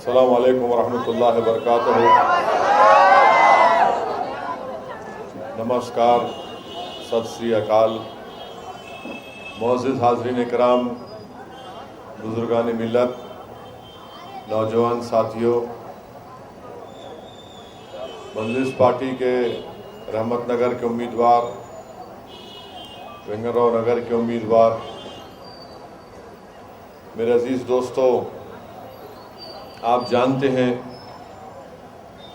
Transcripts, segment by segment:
अस्सलामु अलैकुम वरहमतुल्लाहि वबरकातुहू। नमस्कार, सत श्री अकाल। मोअज़्ज़िज़ हाज़रीन इकराम, बुज़ुर्गान मिल्लत, नौजवान साथियों, मजलिस पार्टी के रहमत नगर के उम्मीदवार, वेंगनराव नगर के उम्मीदवार, मेरे अजीज़ दोस्तों, आप जानते हैं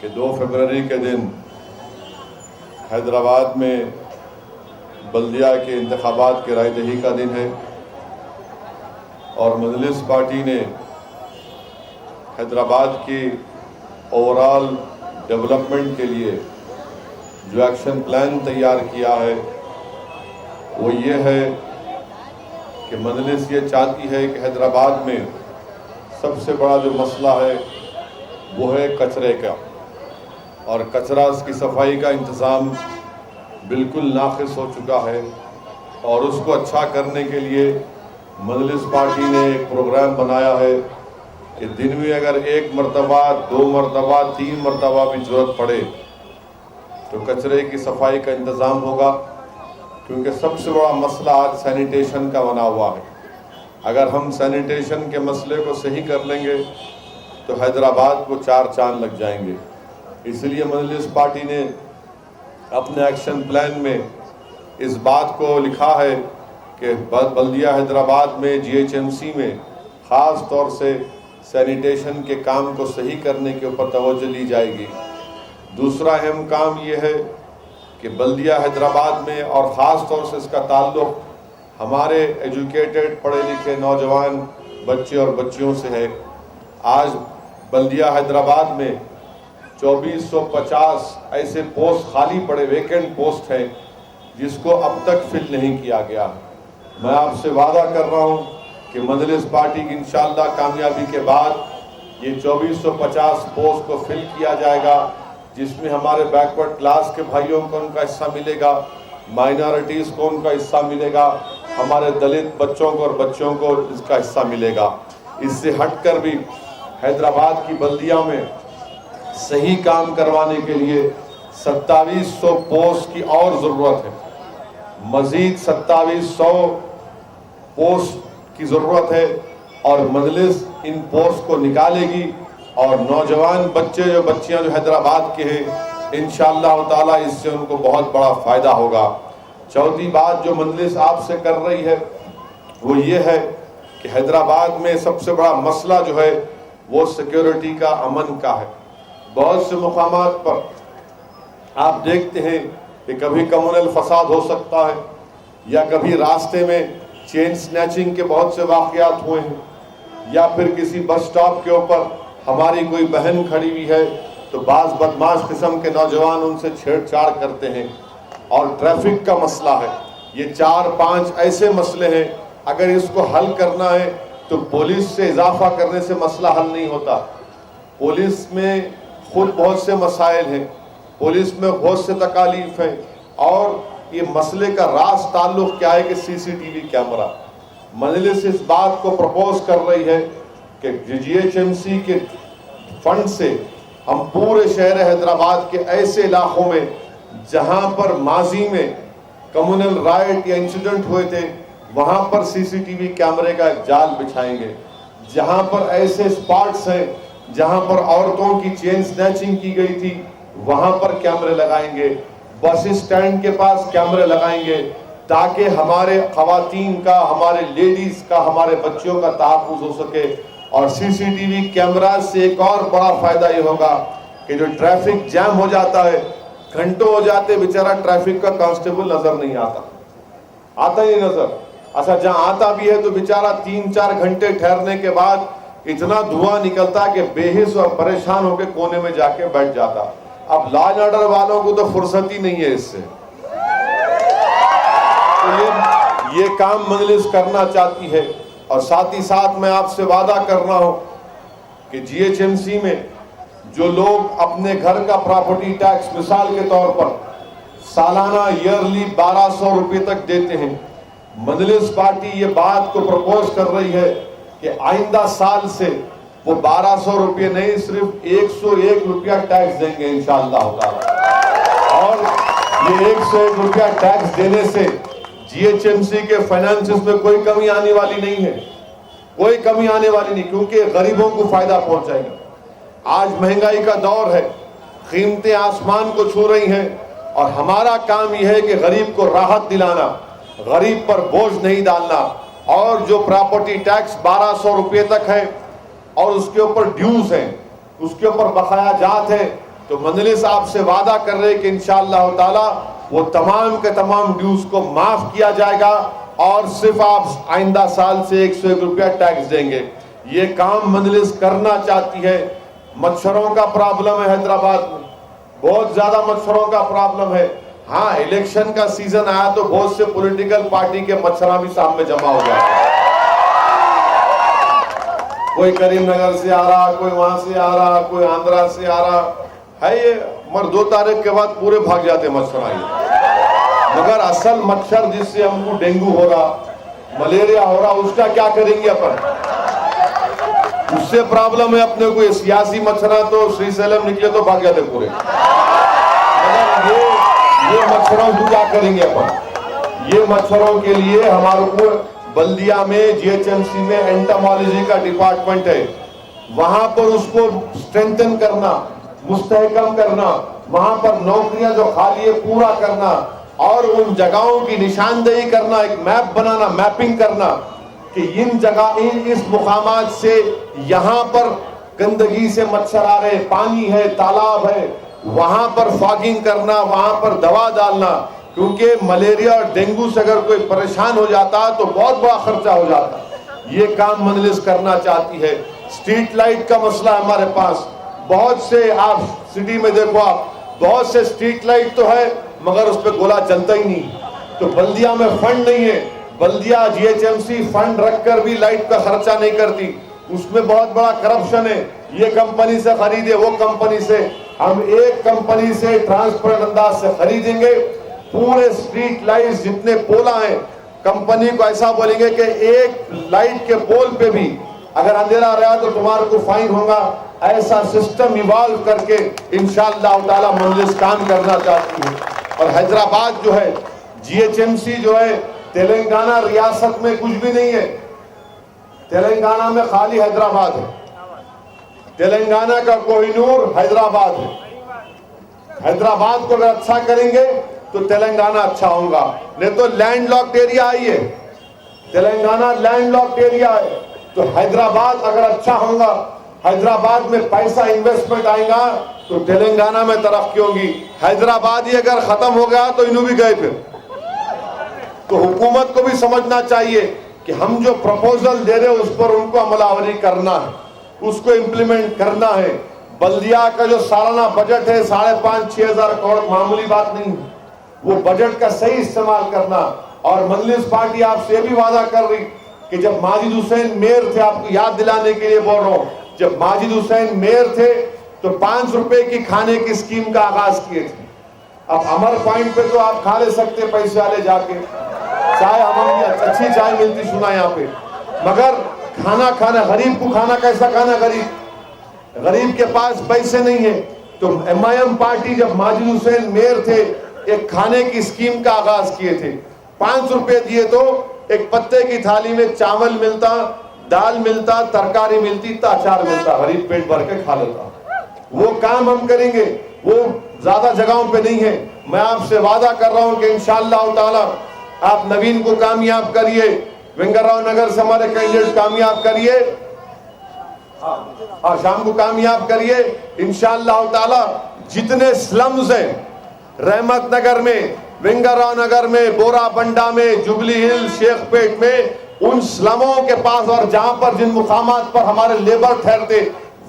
कि 2 फरवरी के दिन हैदराबाद में बल्दिया के इंतखाबात के रायदही का दिन है और मजलिस पार्टी ने हैदराबाद की ओवरऑल डेवलपमेंट के लिए जो एक्शन प्लान तैयार किया है वो ये है कि मजलिस ये चाहती है कि हैदराबाद में सबसे बड़ा जो मसला है वो है कचरे का, और कचरा की सफाई का इंतज़ाम बिल्कुल नाक़िस हो चुका है और उसको अच्छा करने के लिए मजलिस पार्टी ने एक प्रोग्राम बनाया है कि दिन में अगर 1 मरतबा, 2 मरतबा, 3 मरतबा भी ज़रूरत पड़े तो कचरे की सफाई का इंतज़ाम होगा, क्योंकि सबसे बड़ा मसला आज सैनिटेशन का बना हुआ है। अगर हम सैनिटेशन के मसले को सही कर लेंगे तो हैदराबाद को 4 चांद लग जाएंगे। इसलिए मजलिस पार्टी ने अपने एक्शन प्लान में इस बात को लिखा है कि बल्दिया हैदराबाद में GHMC में ख़ास तौर से सैनिटेशन के काम को सही करने के ऊपर तवज्जो ली जाएगी। दूसरा अहम काम ये है कि बल्दिया हैदराबाद में और ख़ास तौर से इसका ताल्लुक़ हमारे एजुकेटेड पढ़े लिखे नौजवान बच्चे और बच्चियों से है। आज बल्दिया हैदराबाद में 2450 ऐसे पोस्ट खाली पड़े, वेकेंट पोस्ट हैं जिसको अब तक फिल नहीं किया गया। मैं आपसे वादा कर रहा हूं कि मजलिस पार्टी की इंशाअल्लाह कामयाबी के बाद ये 2450 पोस्ट को फिल किया जाएगा, जिसमें हमारे बैकवर्ड क्लास के भाइयों को उनका हिस्सा मिलेगा, माइनॉरिटीज़ को उनका हिस्सा मिलेगा, हमारे दलित बच्चों को और बच्चों को इसका हिस्सा मिलेगा। इससे हटकर भी हैदराबाद की बल्दिया में सही काम करवाने के लिए 2700 पोस्ट की और ज़रूरत है। मज़ीद 2700 पोस्ट की ज़रूरत है और मजलिस इन पोस्ट को निकालेगी और नौजवान बच्चे जो बच्चियां जो हैदराबाद के हैं इंशाअल्लाह ताला इससे उनको बहुत बड़ा फ़ायदा होगा। चौथी बात जो मजलिस आपसे कर रही है वो ये है कि हैदराबाद में सबसे बड़ा मसला जो है वो सिक्योरिटी का, अमन का है। बहुत से मुकामात पर आप देखते हैं कि कभी कम्युनल फसाद हो सकता है या कभी रास्ते में चेन स्नैचिंग के बहुत से वाक़यात हुए हैं, या फिर किसी बस स्टॉप के ऊपर हमारी कोई बहन खड़ी हुई है तो बाज़ बदमाश किस्म के नौजवान उनसे छेड़छाड़ करते हैं। और ट्रैफिक का मसला है। ये 4-5 ऐसे मसले हैं, अगर इसको हल करना है तो पुलिस से इजाफा करने से मसला हल नहीं होता। पुलिस में खुद बहुत से मसाइल हैं, पुलिस में बहुत से तकालीफ हैं, और ये मसले का राज ताल्लुक़ क्या है कि CCTV कैमरा। मजलिस इस बात को प्रपोज कर रही है कि GHMC के फंड से हम पूरे शहर हैदराबाद के ऐसे इलाकों में जहां पर माजी में कम्युनल राइट या इंसिडेंट हुए थे वहां पर CCTV कैमरे का एक जाल बिछाएंगे। जहां पर ऐसे स्पॉट्स हैं जहां पर औरतों की चेन स्नैचिंग की गई थी वहां पर कैमरे लगाएंगे। बस स्टैंड के पास कैमरे लगाएंगे ताकि हमारे खवातीन का, हमारे लेडीज का, हमारे बच्चों का तहफ़्फ़ुज़ हो सके। और CCTV कैमरा से एक और बड़ा फायदा ये होगा कि जो ट्रैफिक जैम हो जाता है, घंटों हो जाते, बेचारा ट्रैफिक का कांस्टेबल नजर नहीं आता ही नजर। अच्छा, जहां आता भी है तो बेचारा 3-4 घंटे ठहरने के बाद इतना धुआं निकलता कि बेहिस और परेशान होकर कोने में जाके बैठ जाता। अब लॉ एंड ऑर्डर वालों को तो फुर्सत ही नहीं है इससे। तो ये काम मजलिस करना चाहती है। और साथ ही साथ मैं आपसे वादा कर रहा हूं कि GHMC में जो लोग अपने घर का प्रॉपर्टी टैक्स मिसाल के तौर पर सालाना ईयरली 1200 रुपये तक देते हैं, मजलिस पार्टी ये बात को प्रपोज कर रही है कि आइंदा साल से वो 1200 रुपये नहीं, सिर्फ 101 रुपया टैक्स देंगे इंशाअल्लाह ताला। और ये 101 रुपया टैक्स देने से जीएचएमसी के फाइनेंसेस में कोई कमी आने वाली नहीं है, कोई कमी आने वाली नहीं, क्योंकि गरीबों को फायदा पहुंचाएगा। आज महंगाई का दौर है, कीमतें आसमान को छू रही हैं और हमारा काम यह है कि गरीब को राहत दिलाना, गरीब पर बोझ नहीं डालना। और जो प्रॉपर्टी टैक्स 1200 रुपये तक है और उसके ऊपर ड्यूज है, उसके ऊपर बकाया जात है, तो मंजलिस आपसे वादा कर रहे कि इंशाअल्लाह ताला वो तमाम के तमाम ड्यूज को माफ किया जाएगा और सिर्फ आप आइंदा साल से 101 रुपया टैक्स देंगे। ये काम मंजलिस करना चाहती है। मच्छरों का प्रॉब्लम है हैदराबाद में, बहुत ज्यादा मच्छरों का प्रॉब्लम है। हाँ, इलेक्शन का सीजन आया तो बहुत से पॉलिटिकल पार्टी के मच्छरा भी सामने जमा हो जाए। कोई करीमनगर से आ रहा, कोई वहां से आ रहा, कोई आंध्रा से आ रहा है, ये मगर 2 तारीख के बाद पूरे भाग जाते मच्छर आए। मगर असल मच्छर जिससे हमको डेंगू हो रहा, मलेरिया हो रहा, उसका क्या करेंगे अपन? उससे प्रॉब्लम है अपने को। सियासी मच्छर तो श्रीशैलम निकले तो भाग जाते पूरे। मगर ये मच्छरों को क्या करेंगे अपन? ये मच्छरों के लिए हमारे को बल्दिया में जीएचएमसी में एंटामोलॉजी का डिपार्टमेंट है, वहां पर उसको स्ट्रेंथन करना, मुस्तहकम करना, वहां पर नौकरियां जो खाली है पूरा करना और उन जगहों की निशानदेही करना, एक मैप बनाना, मैपिंग करना कि इन जगह इस मुकामात से यहाँ पर गंदगी से मच्छर आ रहे, पानी है, तालाब है, वहां पर फॉगिंग करना, वहां पर दवा डालना, क्योंकि मलेरिया और डेंगू से अगर कोई परेशान हो जाता तो बहुत बड़ा खर्चा हो जाता। ये काम मंजलिस करना चाहती है। स्ट्रीट लाइट का मसला हमारे पास बहुत से, आप सिटी में देखो, आप बहुत से स्ट्रीट लाइट तो है मगर उस पर गोला चलता ही नहीं। तो बल्दिया में फंड नहीं है, बल्दिया जीएचएमसी फंड रखकर भी लाइट का खर्चा नहीं करती, उसमें बहुत बड़ा करप्शन है। ये कंपनी से खरीदे, वो कंपनी से, हम एक कंपनी से ट्रांसपेरेंट अंदाज से खरीदेंगे। पूरे स्ट्रीट लाइट जितने पोला हैं, कंपनी को ऐसा बोलेंगे कि एक लाइट के पोल पे भी अगर अंधेरा रहा तो तुम्हारे को फाइन होगा। ऐसा सिस्टम इवॉल्व करके इंशाअल्लाह ताला मंजलिस काम करना चाहती है। और हैदराबाद जो है, जीएचएमसी जो है, तेलंगाना रियासत में कुछ भी नहीं है, तेलंगाना में खाली हैदराबाद है। तेलंगाना का कोहिनूर हैदराबाद है। हैदराबाद को अगर अच्छा करेंगे तो तेलंगाना अच्छा होगा, नहीं तो लैंडलॉक्ड एरिया ही है। तेलंगाना लैंडलॉक्ड एरिया है, तो हैदराबाद अगर अच्छा होगा, हैदराबाद में पैसा इन्वेस्टमेंट आएगा तो तेलंगाना में तरक्की होगी। हैदराबाद ही अगर खत्म हो गया तो इन्हों भी गए फिर। तो हुकूमत को भी समझना चाहिए कि हम जो प्रपोजल दे रहे हैं उस पर उनको अमलावरी करना है, उसको इम्प्लीमेंट करना है। बल्दिया का जो सालाना बजट है 5,500-6 हजार करोड़, मामूली बात नहीं है। वो बजट का सही इस्तेमाल करना। और मंजलिस पार्टी आपसे भी वादा कर रही कि जब माजिद हुसैन मेयर थे, आपको याद दिलाने के लिए बोल रहा हूं, जब माजिद हुसैन मेयर थे तो 5 रुपए की खाने की स्कीम का आगाज किए थे। अब अमर पॉइंट पे तो आप खा ले सकते पैसे वाले जाके, चाय हमारी अच्छी चाय मिलती सुना यहाँ पे, मगर खाना गरीब को खाना कैसा खाना? गरीब के पास पैसे नहीं है। तो एमआईएम पार्टी जब माजिद हुसैन मेयर थे, एक खाने की स्कीम का आगाज किए थे। 5 रुपए दिए तो एक पत्ते की थाली में चावल मिलता, दाल मिलता, तरकारी मिलती, अचार मिलता, गरीब पेट भर के खा लेता। वो काम हम करेंगे, वो ज्यादा जगहों पे नहीं है। मैं आपसे वादा कर रहा हूं कि इंशाअल्लाह ताला आप नवीन को कामयाब करिए, वेंगरराव नगर से हमारे कैंडिडेट कामयाब करिए, और शाम को कामयाब करिए इंशाअल्लाह ताला। जितने स्लम्स हैं रहमत नगर में, वेंगरराव नगर में, बोराबंडा में, जुबली हिल, शेखपेट में, उन स्लमों के पास और जहां पर जिन मुकामात पर हमारे लेबर ठहरते,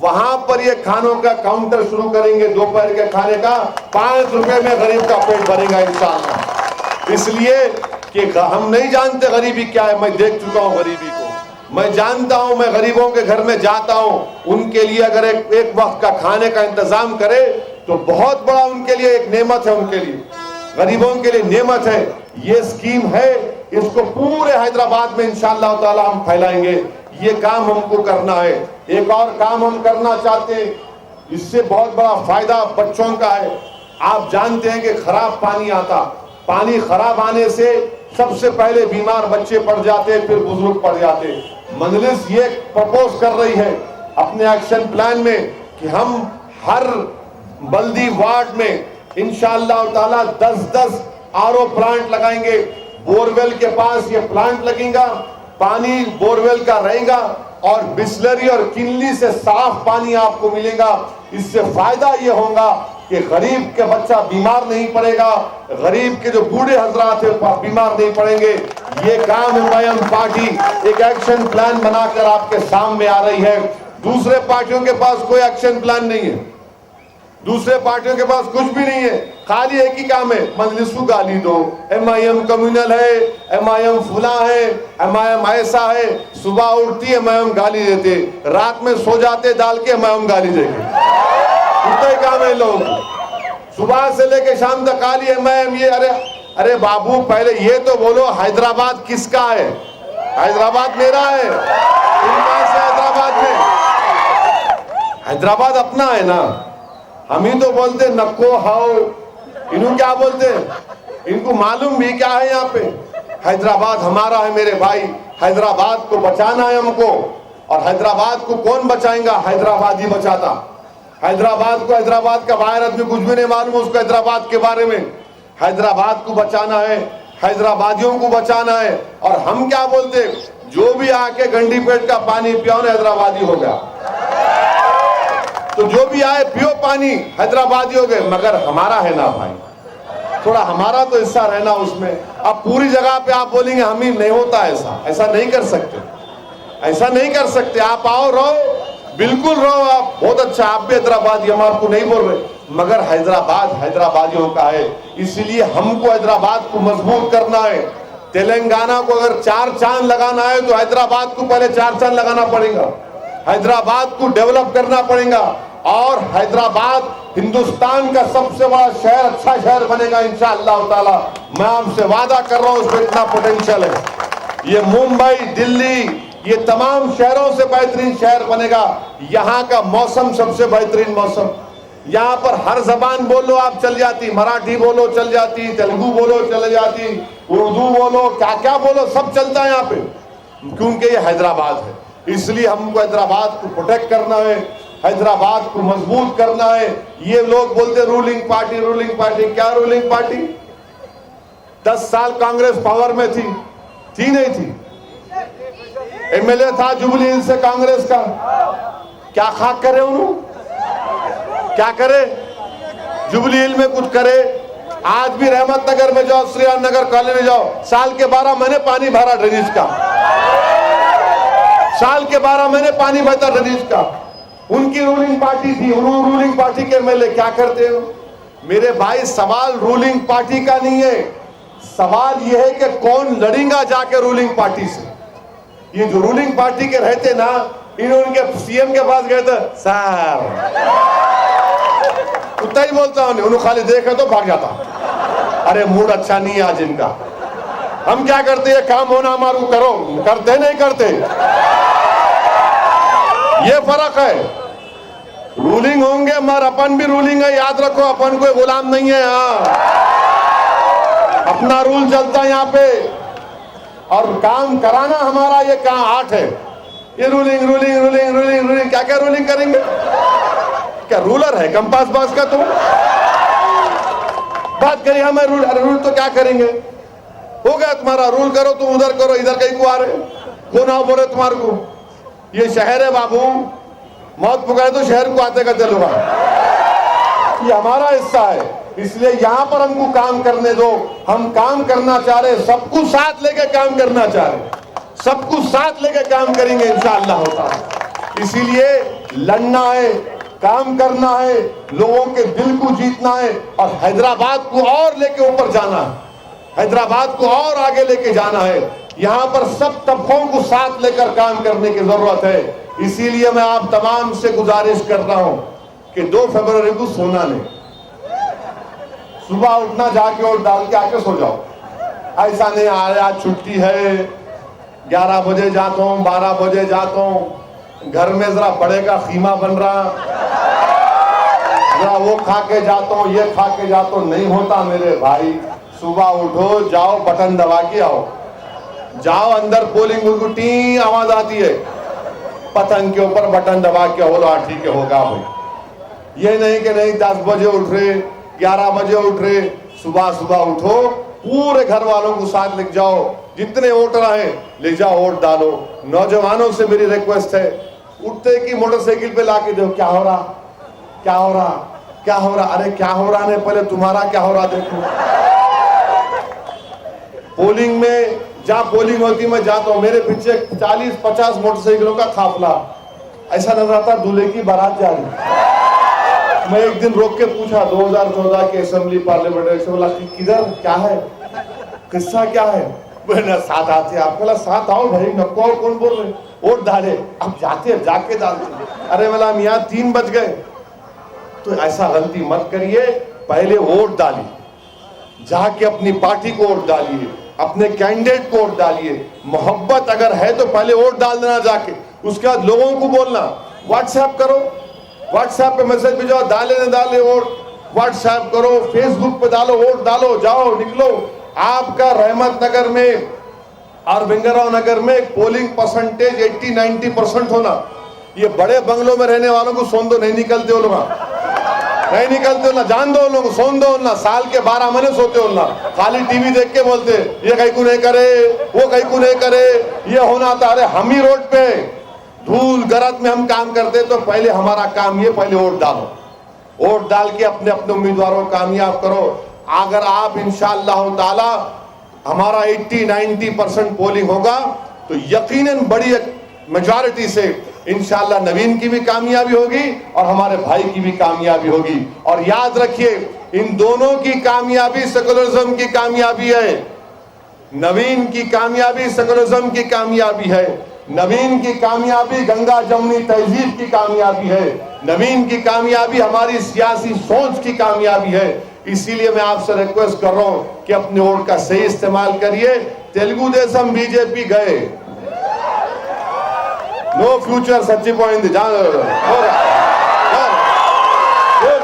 वहां पर ये खानों का काउंटर शुरू करेंगे। दोपहर के खाने का 5 रुपए में गरीब का पेट भरेगा इंशाअल्लाह। इसलिए कि हम नहीं जानते गरीबी क्या है, मैं देख चुका हूं गरीबी को, मैं जानता हूं। मैं गरीबों के घर में जाता हूं, उनके लिए अगर एक वक्त का खाने का इंतजाम करे तो बहुत बड़ा उनके लिए एक नेमत है, उनके लिए, गरीबों के लिए नेमत है। ये स्कीम है, इसको पूरे हैदराबाद में इंशाअल्लाह ताला हम फैलाएंगे। ये काम हमको करना है। एक और काम हम करना चाहते हैं, इससे बहुत बड़ा फायदा बच्चों का है। आप जानते हैं कि खराब पानी आता, पानी खराब आने से सबसे पहले बीमार बच्चे पड़ जाते, फिर बुजुर्ग पड़ जाते। मजलिस ये प्रपोज कर रही है अपने एक्शन प्लान में कि हम हर बल्दी वार्ड में इंशाअल्लाह ताला 10-10 आरओ प्लांट लगाएंगे। बोरवेल के पास ये प्लांट लगेगा, पानी बोरवेल का रहेगा और बिस्लरी और किनली से साफ पानी आपको मिलेगा। इससे फायदा ये होगा कि गरीब के बच्चा बीमार नहीं पड़ेगा, गरीब के जो बूढ़े हजरात है बीमार नहीं पड़ेंगे। ये काम एमआईएम पार्टी एक एक्शन प्लान बनाकर आपके सामने आ रही है। दूसरे पार्टियों के पास कोई एक्शन प्लान नहीं है, दूसरे पार्टियों के पास कुछ भी नहीं है, खाली एक ही काम है, मजलिस को गाली दो। एमआईएम कम्युनल है, एमआईएम फुला है, एमआईएम ऐसा है। सुबह उठती है एमआईएम गाली देते, रात में सो जाते डाल के एमआईएम गाली देंगे। उतना ही काम है लोग, सुबह से लेके शाम तक गाली एमआईएम। ये अरे बाबू पहले ये तो बोलो हैदराबाद किसका है? हैदराबाद मेरा है। से हैदराबाद में हैदराबाद अपना है ना, हम ही तो बोलते नको हाओ, इन्हों क्या बोलते? इनको मालूम भी क्या है यहाँ पे? हैदराबाद हमारा है मेरे भाई, हैदराबाद को बचाना है हमको। और हैदराबाद को कौन बचाएगा? हैदराबाद ही बचाता। हैदराबाद को, हैदराबाद का बाहर आदमी कुछ भी नहीं मालूम उसको हैदराबाद के बारे में। हैदराबाद को बचाना है, हैदराबादियों को बचाना है। और हम क्या बोलते? जो भी आके गंडी पेट का पानी पियो ना हैदराबादी हो गया, तो जो भी आए पियो पानी हैदराबादी हो गए। मगर हमारा है ना भाई, थोड़ा हमारा तो हिस्सा रहना उसमें। अब पूरी जगह पे आप बोलेंगे हम ही, नहीं होता ऐसा नहीं कर सकते, ऐसा नहीं कर सकते। आप आओ, रहो, बिल्कुल रहो आप, बहुत अच्छा, आप भी हैदराबादी, हम आपको नहीं बोल रहे, मगर हैदराबाद हैदराबादियों का है। इसलिए हमको हैदराबाद को मजबूत करना है। तेलंगाना को अगर 4 चांद लगाना है तो हैदराबाद को पहले 4 चांद लगाना पड़ेगा, हैदराबाद को डेवलप करना पड़ेगा। और हैदराबाद हिंदुस्तान का सबसे बड़ा शहर, अच्छा शहर बनेगा इंशाअल्लाह ताला। मैं आपसे वादा कर रहा हूं, उसमें इतना पोटेंशियल है। ये मुंबई, दिल्ली, ये तमाम शहरों से बेहतरीन शहर बनेगा। यहाँ का मौसम सबसे बेहतरीन मौसम, यहाँ पर हर जबान बोलो आप चल जाती, मराठी बोलो चल जाती, तेलुगु बोलो चल जाती, उर्दू बोलो, क्या क्या बोलो सब चलता है यहाँ पे, क्योंकि ये हैदराबाद है। इसलिए हमको हैदराबाद को प्रोटेक्ट करना है, हैदराबाद को मजबूत करना है। ये लोग बोलते रूलिंग पार्टी, रूलिंग पार्टी, क्या रूलिंग पार्टी? 10 साल कांग्रेस पावर में थी नहीं थी? एमएलए था जुबली हिल्स से कांग्रेस का, क्या खाक करे उन्होंने? क्या करे? जुबली हिल में कुछ करे? आज भी रहमत नगर में जाओ, श्रीराम नगर कॉलोनी में जाओ, साल के 12 महीने पानी भरा ड्रेनेज का, साल के 12 महीने पानी बहता ड्रेनेज का। उनकी रूलिंग पार्टी थी, उन्होंने रूलिंग पार्टी के एमएलए क्या करते हो? मेरे भाई सवाल रूलिंग पार्टी का नहीं है, सवाल यह है कि कौन लड़ेगा जाके रूलिंग पार्टी से। ये जो रूलिंग पार्टी के रहते ना, इन्होंने सीएम के पास गए थे, सर उतना ही बोलता हूं, उन्होंने खाली देखा तो भाग जाता। अरे मूड अच्छा नहीं है आज इनका। हम क्या करते हैं, काम होना हमारा करो, करते नहीं करते, ये फर्क है। रूलिंग होंगे मगर अपन भी रूलिंग है, याद रखो, अपन कोई गुलाम नहीं है। हाँ, अपना रूल चलता है यहाँ पे, और काम कराना हमारा ये काम 8 है। ये ruling ruling ruling ruling ruling, क्या क्या रूलिंग करेंगे? क्या रूलर है कंपास बास का? तुम बात करिए हमें रूल, अरे रूल तो क्या करेंगे? हो गया तुम्हारा, रूल करो, तुम उधर करो, इधर कहीं को आ रहे, कौन आओ बोले तुम्हारे को? ये शहर है बाबू, मौत पुकारे तो शहर को आते का चलो, ये हमारा हिस्सा है। इसलिए यहाँ पर हमको काम करने दो, हम काम करना चाह रहे, सबको साथ लेके काम करना चाह रहे, सबको साथ लेके काम करेंगे इंशाअल्लाह होता है। इसीलिए लड़ना है, काम करना है, लोगों के दिल को जीतना है, और हैदराबाद को और लेके ऊपर जाना है, हैदराबाद को और आगे लेके जाना है। यहाँ पर सब तबकों को साथ लेकर काम करने की जरूरत है। इसीलिए मैं आप तमाम से गुजारिश कर रहा हूं कि 2 फरवरी को सोना नहीं, सुबह उठना, जाके और डाल के आके सो जाओ। ऐसा नहीं आज छुट्टी है, 11 बजे जाता हूँ, 12 बजे जाता हूँ, घर में जरा बड़े का खीमा बन रहा, जरा वो खा के जाता हूँ, ये खा के जाता हूँ, नहीं होता मेरे भाई। सुबह उठो, जाओ, बटन दबा के आओ, जाओ अंदर, पोलिंग बूथ की टी आवाज आती है, पतंग के ऊपर बटन दबा के बोलो हाँ ठीक है होगा भाई। ये नहीं कि नहीं 10 बजे उठ रहे, 11 बजे उठ रहे, सुबह सुबह उठो, पूरे घर वालों को साथ लेके जाओ, जितने वोटर आए ले जाओ, वोट डालो। नौजवानों से मेरी रिक्वेस्ट है, उठते की मोटरसाइकिल पे लाके दो, क्या हो रहा, क्या हो रहा, क्या हो रहा, अरे क्या हो रहा नहीं, पहले तुम्हारा क्या हो रहा देखो। पोलिंग में जहां पोलिंग होती मैं जाता हूं, मेरे पीछे 40-50 मोटरसाइकिलों का काफिला, ऐसा नजर आता दूल्हे की बारात जा रही। मैं एक दिन रोक के पूछा 2014 के असेंबली पार्लियामेंट इलेक्शन, बोला किधर क्या है, किस्सा क्या है, बोला साथ आते आप, बोला साथ आओ भाई, नक्को कौन बोल रहे, वोट डाले, अब जाते जाके डालते। अरे बोला मियाँ 3 बज गए, तो ऐसा गलती मत करिए, पहले वोट डालिए, जाके अपनी पार्टी को वोट डालिए, अपने कैंडिडेट को वोट डालिए। मोहब्बत अगर है तो पहले वोट डाल देना जाके, उसके बाद लोगों को बोलना, व्हाट्सएप करो, व्हाट्सएप पे मैसेज भेजो, डाले न डाले वोट, व्हाट्सएप करो, फेसबुक पे डालो, वोट डालो, जाओ निकलो। आपका रहमत नगर में और भिंगराव नगर में पोलिंग परसेंटेज 80-90% होना, ये बड़े बंगलों में रहने वालों को सोन दो, नहीं निकलते हो लोग, नहीं निकलते हो ना, जान दो लोग, सोन दो ना, साल के 12 महीने सोते हो ना, खाली टीवी देख के बोलते ये कहीं को नहीं करे, वो कहीं को नहीं करे, ये होना था। अरे हम ही रोड पे धूल गरज में हम काम करते, तो पहले हमारा काम ये, पहले वोट डालो, वोट डाल के अपने अपने उम्मीदवारों को कामयाब करो। अगर आप इंशाअल्लाह ताला हमारा 80-90% पोलिंग होगा तो यकीनन बड़ी मेजॉरिटी से इंशाअल्लाह नवीन की भी कामयाबी होगी और हमारे भाई की भी कामयाबी होगी। और याद रखिए, इन दोनों की कामयाबी सेकुलरिज्म की कामयाबी है, नवीन की कामयाबी सेकुलरिज्म की कामयाबी है, नवीन की कामयाबी गंगा जमुनी तहजीब की कामयाबी है, नवीन की कामयाबी हमारी सियासी सोच की कामयाबी है। इसीलिए मैं आपसे रिक्वेस्ट कर रहा हूं कि अपने वोट का सही इस्तेमाल करिए। तेलुगु देशम बीजेपी गए, नो फ्यूचर, सच्ची पॉइंट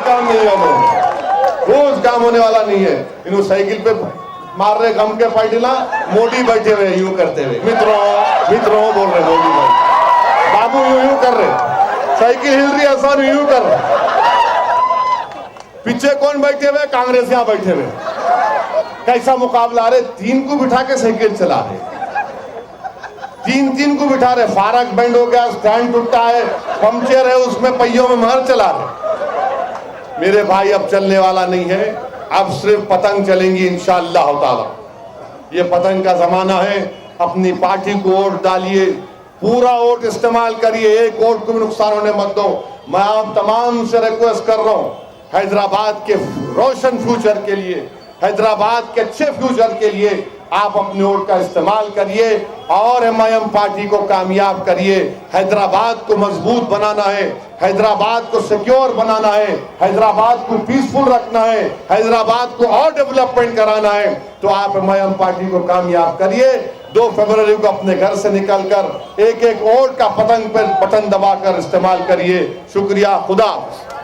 काम नहीं है, रोज काम होने वाला नहीं है। इन्होंने साइकिल पे मार रहे गम के पाइटिला, मोदी बैठे हुए यूं करते हुए, मित्रों बोल रहे मोदी भाई, बाबू यूं कर रहे, साइकिल हिल रही, आसान यूं कर रहे, पीछे कौन बैठे हुए, कांग्रेस यहां बैठे हुए, कैसा मुकाबला। रहे 3 को बिठा के साइकिल चला रहे, 3 को बिठा रहे, फारक बेंड हो गया, स्टैंड टूटा है, पंक्चर है, उसमें पहियों में महर चला रहे। मेरे भाई अब चलने वाला नहीं है, अब सिर्फ पतंग चलेंगी इंशाअल्लाह ताला। ये पतंग का जमाना है, अपनी पार्टी को वोट डालिए, पूरा वोट इस्तेमाल करिए, एक वोट को भी नुकसान होने मत दो। मैं आप तमाम से रिक्वेस्ट कर रहा हूं, हैदराबाद के रोशन फ्यूचर के लिए, हैदराबाद के अच्छे फ्यूचर के लिए आप अपने वोट का इस्तेमाल करिए और एमआईएम पार्टी को कामयाब करिए। हैदराबाद को मजबूत बनाना है, हैदराबाद को सिक्योर बनाना है, हैदराबाद को पीसफुल रखना है, हैदराबाद को और डेवलपमेंट कराना है, तो आप एमआईएम पार्टी को कामयाब करिए। 2 फरवरी को अपने घर से निकलकर एक वोट का पतंग पर बटन दबाकर इस्तेमाल करिए। शुक्रिया, खुदा।